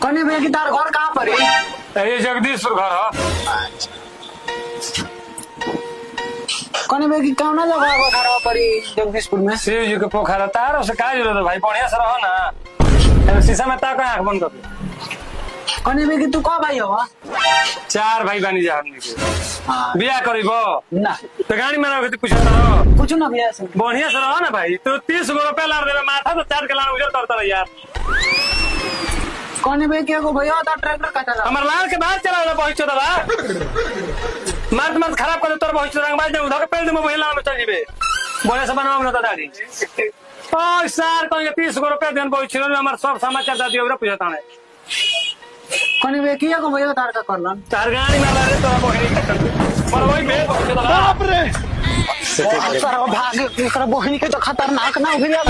कने भैया की तार घर कहाँ पर है? ये जगदीशपुर घर हो। कने भैया की कौन जगह घर पर जगदीशपुर में? शिव जी के पोखरा तार से का जरूरत है भाई, बढ़िया से रहो ना। शीशा में ताक आंख बंद कर दे। कने भैया की तू कहाँ भाई हो? 4 भाई बानी जा हमनी के। बियाह करीबो ना तो गाड़ी में रहो पूछो तो पूछो ना भैया से। बढ़िया से रहो ना भाई। तो 30 गो रुपया लाड़ देवे माथा तो 4 के लाड़ उजर करता रह यार। कने भैया के को भैया तो ट्रैक्टर का चला हमर लाल के बाद चला वाला पहुंचो दबा मत मत खराब कर तोर पहुंचो रंग बाज दे उधर के पेड़ दे महिला में चल जीबे बोले से बनवा ना दादी ओ सर को 30 गो रुपया देन पहुंचो हमर सब समाचार दादी ओरे पूछता है। कने भैया किया को भैया तार का करलन चार गाड़ी में ला तोरा बहिनी पर वही में पहुंचो दबा बाप रे सर भाग बहनी के तो खतरनाक ना भैया।